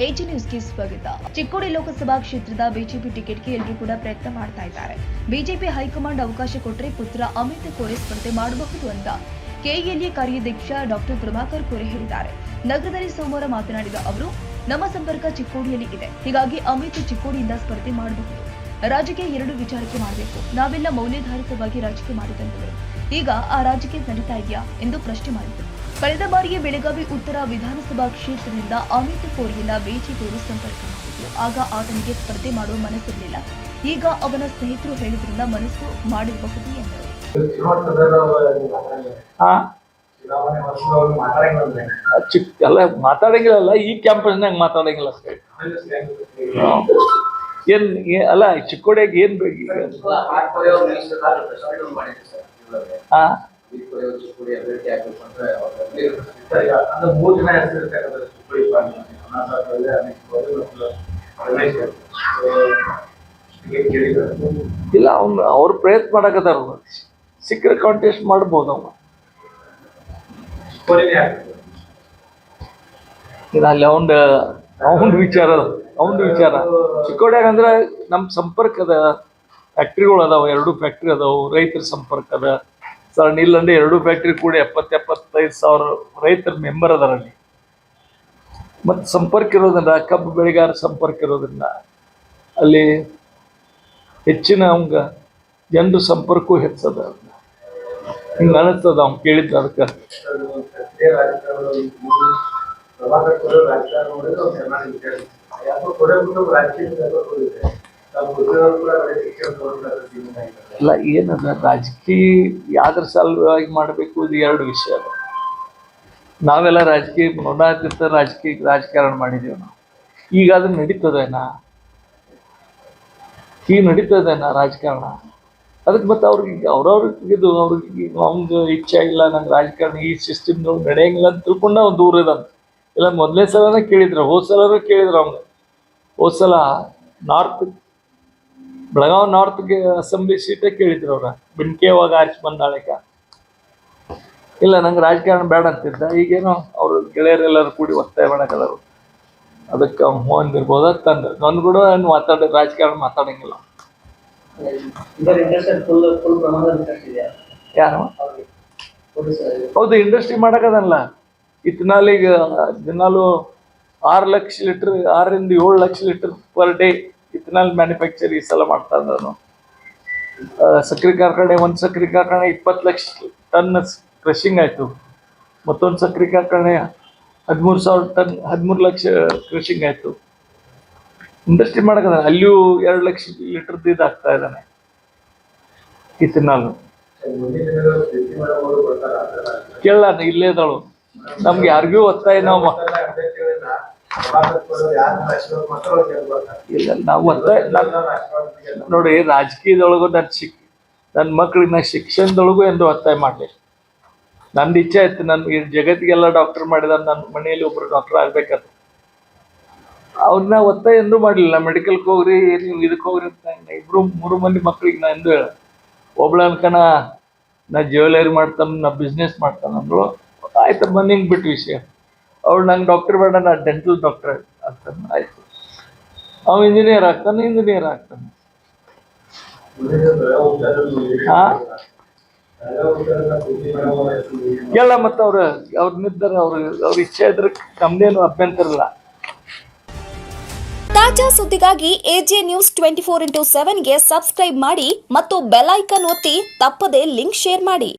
AG ನ್ಯೂಸ್ಗೆ ಸ್ವಾಗತ. ಚಿಕ್ಕೋಡಿ ಲೋಕಸಭಾ ಕ್ಷೇತ್ರದ ಬಿಜೆಪಿ ಟಿಕೆಟ್ಗೆ ಎಲ್ಲರೂ ಕೂಡ ಪ್ರಯತ್ನ ಮಾಡ್ತಾ ಇದ್ದಾರೆ. ಬಿಜೆಪಿ ಹೈಕಮಾಂಡ್ ಅವಕಾಶ ಕೊಟ್ಟರೆ ಪುತ್ರ ಅಮಿತ್ ಕೋರೆ ಸ್ಪರ್ಧೆ ಮಾಡಬಹುದು ಅಂತ ಕೆಎಲ್ಎ ಕಾರ್ಯಾಧ್ಯಕ್ಷ ಡಾಕ್ಟರ್ ಪ್ರಭಾಕರ್ ಕೋರೆ ಹೇಳಿದ್ದಾರೆ. ನಗರದಲ್ಲಿ ಸೋಮವಾರ ಮಾತನಾಡಿದ ಅವರು, ನಮ್ಮ ಸಂಪರ್ಕ ಚಿಕ್ಕೋಡಿಯಲ್ಲಿ ಇದೆ, ಹೀಗಾಗಿ ಅಮಿತ್ ಚಿಕ್ಕೋಡಿಯಿಂದ ಸ್ಪರ್ಧೆ ಮಾಡಬಹುದು. ರಾಜಕೀಯ ಎರಡು ವಿಚಾರಕ್ಕೆ ಮಾಡಬೇಕು. ನಾವೆಲ್ಲ ಮೌಲ್ಯಾಧಾರಿತವಾಗಿ ರಾಜಕೀಯ ಮಾಡಿದಂತವರು. ಈಗ ಆ ರಾಜಕೀಯ ನಡೀತಾ ಇದೆಯಾ ಎಂದು ಪ್ರಶ್ನೆ ಮಾಡಿದರು. ಕಳೆದ ಬಾರಿಗೆ ಬೆಳಗಾವಿ ಉತ್ತರ ವಿಧಾನಸಭಾ ಕ್ಷೇತ್ರದಿಂದ ಅಮಿತ್ ಕೋರೆಯನ್ನ ಬಿಜೆಪಿಯವರು ಸಂಪರ್ಕ ಮಾಡಿದ್ರು. ಆಗ ಆತನಿಗೆ ಸ್ಪರ್ಧೆ ಮಾಡುವ ಮನಸ್ಸಿರಲಿಲ್ಲ. ಈಗ ಅವನ ಸ್ನೇಹಿತರು ಹೇಳಿದ್ರಿಂದ ಮನಸ್ಸು ಮಾಡಿರಬಹುದು ಎಂದರು. ಎಲ್ಲ ಮಾತಾಡಂಗಿಲ್ಲ, ಈ ಕ್ಯಾಂಪಸ್ನಾಗ ಮಾತಾಡಂಗಿಲ್ಲ ಅಷ್ಟೇ. ಏನ್ ಅಲ್ಲ, ಚಿಕ್ಕೋಡಿಯಾಗ ಏನ್ ಬೇಕು? ಇಲ್ಲ, ಅವ್ರು ಪ್ರಯತ್ನ ಮಾಡಕತ್ತಾರ. ಸಿಕ್ಕರೆ ಕಾಂಟೆಸ್ಟ್ ಮಾಡ್ಬೋದು. ಅಲ್ಲಿ ಅವನ ವಿಚಾರ ಚಿಕ್ಕೋಡಿಯಾಗ ಅಂದ್ರೆ ನಮ್ಮ ಸಂಪರ್ಕದ ಫ್ಯಾಕ್ಟ್ರಿಗಳು ಅದಾವ. 2 ಫ್ಯಾಕ್ಟ್ರಿ ಅದಾವು. ರೈತರ ಸಂಪರ್ಕ ಅದ. ಸರ್ ಇಲ್ಲಂದ್ರೆ 2 ಫ್ಯಾಕ್ಟ್ರಿ ಕೂಡ 70,000-75,000 ರೈತರ ಮೆಂಬರ್ ಅದಾರಲ್ಲಿ. ಮತ್ತು ಸಂಪರ್ಕ ಇರೋದ್ರಿಂದ, ಕಬ್ಬು ಬೆಳೆಗಾರ ಸಂಪರ್ಕ ಇರೋದ್ರಿಂದ ಅಲ್ಲಿ ಹೆಚ್ಚಿನ ಅವಂಗ ಜನರ ಸಂಪರ್ಕವೂ ಹೆಚ್ಚದ. ಹಿಂಗೆ ಅನಿಸ್ತದ ಅವ್ನು ಕೇಳಿದ್ದ. ಅದಕ್ಕೆ ಇಲ್ಲ, ಏನದ ರಾಜಕೀಯ ಯಾವ್ದ್ರ ಸಲುವಾಗಿ ಮಾಡಬೇಕು, ಇದು 2 ವಿಷಯ ಅದ. ನಾವೆಲ್ಲ ರಾಜಕೀಯ ನೋಡಾತಿರ್ತ ರಾಜಕಾರಣ ಮಾಡಿದೀವಿ ನಾವು. ಈಗ ಅದು ನಡೀತದೇನಾ? ಈಗ ನಡೀತದೇನಾ ರಾಜಕಾರಣ? ಅದಕ್ಕೆ ಮತ್ತೆ ಅವ್ರಿಗೆ ಅವ್ರಿಗೆ ಅವ್ನಿಗೆ ಇಚ್ಛೆ ಇಲ್ಲ, ನಂಗೆ ರಾಜಕಾರಣ ಈ ಸಿಸ್ಟಮ್ಗಳು ನಡೆಯಂಗಿಲ್ಲ ಅಂತ ತಿಳ್ಕೊಂಡ ಅವ್ನು ದೂರ ಇದಂತ. ಇಲ್ಲ, ಮೊದಲನೇ ಸಲನೇ ಕೇಳಿದ್ರು, ಹೋದ ಸಲನೂ ಕೇಳಿದ್ರು ಅವ್ನಿಗೆ. ಹೋದ ಸಲ ಬೆಳಗಾವಿ ನಾರ್ತ್ಗೆ ಅಸೆಂಬ್ಲಿ ಸೀಟೇ ಕೇಳಿದ್ರು ಅವ್ರ. ಬಿನ್ಕೇವಾಗ ಆರಿಸಿ ಬಂದಾಳಿಕ. ಇಲ್ಲ, ನಂಗೆ ರಾಜಕಾರಣ ಬೇಡ ಅಂತಿದ್ದ. ಈಗೇನೋ ಅವ್ರ ಗೆಳೆಯರೆಲ್ಲರೂ ಕೂಡಿ ಒತ್ತಾಯ ಮಾಡಕ್ಕದರು. ಅದಕ್ಕೆ ಅವ್ನು ಹೋಗಿರ್ಬೋದ ತಂದ್ರೆ ನನ್ನ ಕೂಡ ರಾಜಕಾರಣ ಮಾತಾಡಂಗಿಲ್ಲ. ಯಾರು? ಹೌದು, ಇಂಡಸ್ಟ್ರಿ ಮಾಡಕದಲ್ಲ. ಇತ್ನಾಲಿಗೆ ದಿನಾಲು 6 ಲಕ್ಷ ಲೀಟರ್ 6ರಿಂದ 7 lakh litre per day ethanol manufacture ಈ ಸಲ ಮಾಡ್ತಾ ಇದ್ದಾನು. ಸಕ್ಕರೆ ಕಾರ್ಖಾನೆ, ಒಂದು ಸಕ್ಕರೆ ಕಾರ್ಖಾನೆ 20 ಲಕ್ಷ ಟನ್ ಕ್ರಷಿಂಗ್ ಆಯಿತು. ಮತ್ತೊಂದು ಸಕ್ಕರೆ ಕಾರ್ಖಾನೆ 13,000 ಟನ್ 13 ಲಕ್ಷ ಕ್ರಷಿಂಗ್ ಆಯಿತು. ಇಂಡಸ್ಟ್ರಿ ಮಾಡಕದಾನೆ. ಅಲ್ಲಿಯೂ 2 ಲಕ್ಷ ಲೀಟರ್ದು ಇದಾಗ್ತಾ ಇದ್ದಾನೆ ಇಥನಾಲ್. ಕೇಳ, ಇಲ್ಲೇ ಇದ್ದಾಳು. ನಮ್ಗೆ ಯಾರಿಗೂ ಒತ್ತಾಯ ನಾವು ಇಲ್ಲ, ನಾವು ಒತ್ತಾಯ ನೋಡಿ. ರಾಜಕೀಯದೊಳಗು ನನ್ನ ಮಕ್ಳಿಗೆ ನಾ ಶಿಕ್ಷಣದೊಳಗು ಎಂದು ಒತ್ತಾಯ ಮಾಡಲಿ. ನಂದು ಇಚ್ಛೆ ಆಯ್ತು, ನನ್ಗೆ ಜಗತ್ತಿಗೆಲ್ಲ ಡಾಕ್ಟರ್ ಮಾಡಿದ, ನನ್ನ ಮನೆಯಲ್ಲಿ ಒಬ್ರು ಡಾಕ್ಟರ್ ಆಗ್ಬೇಕಂತ. ಅವ್ರನ್ನ ಒತ್ತಾಯ ಎಂದೂ ಮಾಡಲಿಲ್ಲ. ಮೆಡಿಕಲ್ಗೆ ಹೋಗ್ರಿ, ನೀವು ಇದಕ್ಕೆ ಹೋಗ್ರಿ ಅಂತ. 2-3 ಮಂದಿ ಮಕ್ಳಿಗೆ ನಾ ಎಂದು ಹೇಳ. ಒಬ್ಳು ಅನ್ಕನ ನಾ ಜ್ಯುವೆಲರಿ ಮಾಡ್ತಾನೆ, ನಾ ಬಿಸ್ನೆಸ್ ಮಾಡ್ತಾನೆ ಅಂದ್ರು. ಆಯ್ತು, ಹಿಂಗೆ ಬಿಟ್ಟು ವಿಷಯ. ಅವಳು ನಂಗೆ ಡಾಕ್ಟರ್ ಬೇಡ, ನಾ ಡೆಂಟಲ್ ಡಾಕ್ಟರ್ ಆಗ್ತಾನೆ. ಆಯ್ತು, ಅವ ಇಂಜಿನಿಯರ್ ಆಗ್ತಾನೆ. ಕೇಳ, ಮತ್ತು ಅವ್ರನ್ನಿದ್ದಾರೆ, ಅವ್ರ ಇಚ್ಛೆ ಇದ್ರೆ ನಮ್ದೇನು ಅಭ್ಯಂತರ ಇಲ್ಲ. ತಾಜಾ ಸುದ್ದಿಗಾಗಿ ಎಜೆ ನ್ಯೂಸ್ 24x7ಗೆ ಸಬ್ಸ್ಕ್ರೈಬ್ ಮಾಡಿ ಮತ್ತು ಬೆಲ್ ಐಕಾನ್ ಒತ್ತಿ ತಪ್ಪದೇ ಲಿಂಕ್ ಶೇರ್ ಮಾಡಿ.